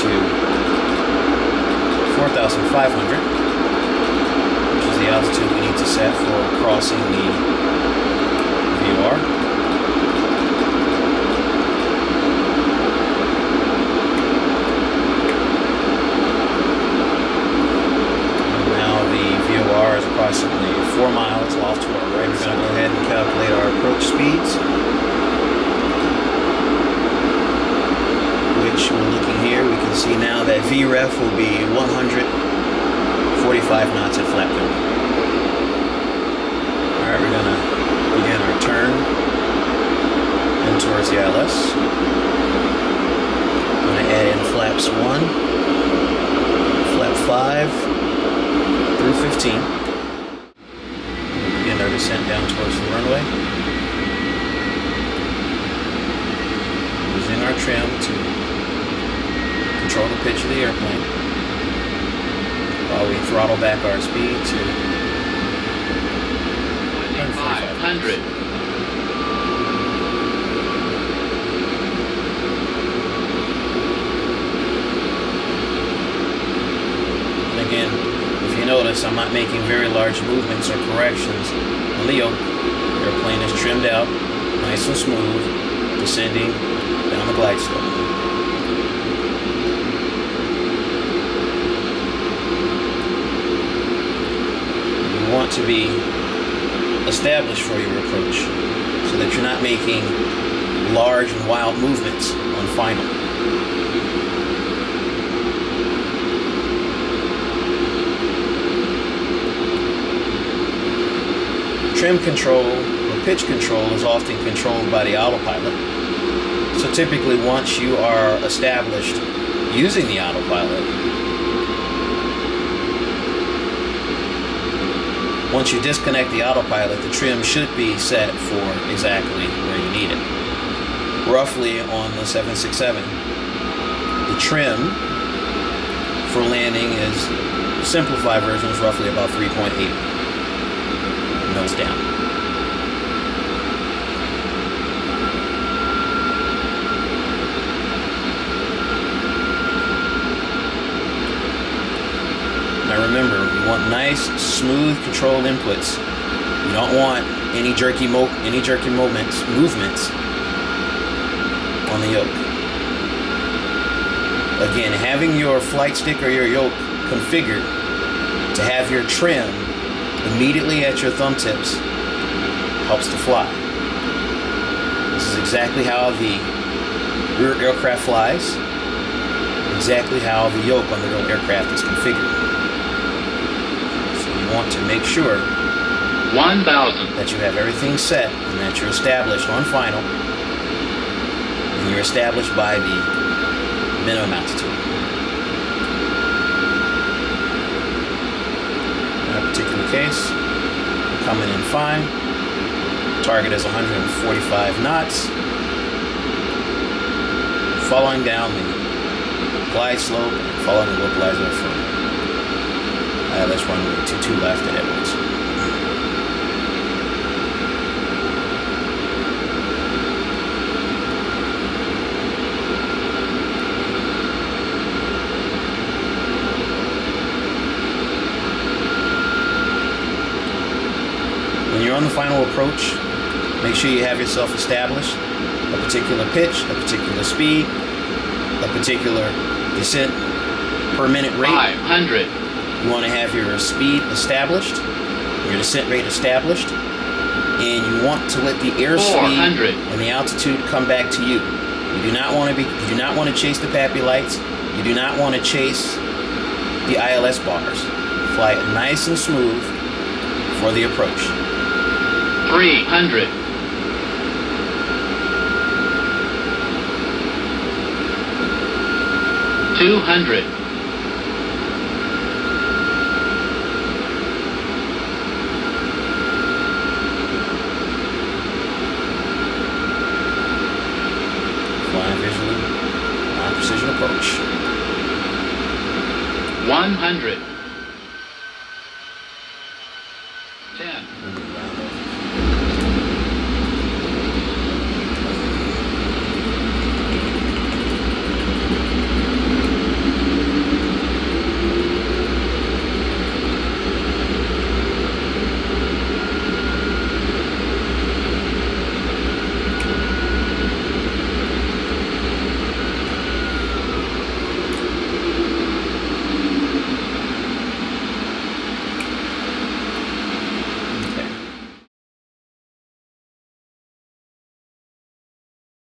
to 4,500, which is the altitude we need to set for crossing the VOR. Is approximately 4 miles off to our right. We're going to go ahead and calculate our approach speeds, which we're looking here. We can see now that VREF will be 145 knots at flat wind. Alright, we're going to begin our turn in towards the ILS. I'm going to add in flaps 1, flap 5, through 15. We'll begin our descent down towards the runway. Using our trim to control the pitch of the airplane while we throttle back our speed to 500. And again, if you notice, I'm not making very large movements or corrections on the yoke. The airplane is trimmed out, nice and smooth, descending down the glide slope. You want to be established for your approach so that you're not making large and wild movements on final. Trim control or pitch control is often controlled by the autopilot. So typically once you are established using the autopilot, once you disconnect the autopilot, the trim should be set for exactly where you need it. Roughly on the 767, the trim for landing is, simplified version is roughly about 3.8 mils down. Now remember, you want nice, smooth, controlled inputs. You don't want any jerky movements on the yoke. Again, having your flight stick or your yoke configured to have your trim immediately at your thumb tips helps to fly. This is exactly how the rear aircraft flies, exactly how the yoke on the real aircraft is configured. So you want to make sure 1,000 that you have everything set and that you're established on final, and you're established by the minimum altitude. In that particular case, we're coming in fine. Target is 145 knots. Following down the glide slope and following the localizer from ILS runway 22 left at Edwards. When you're on the final approach, make sure you have yourself established, a particular pitch, a particular speed, a particular descent per minute rate. 500. You want to have your speed established, your descent rate established, and you want to let the airspeed and the altitude come back to you. You do not want to chase the PAPI lights. You do not want to chase the ILS bars. Fly it nice and smooth for the approach. 300. 200. 100.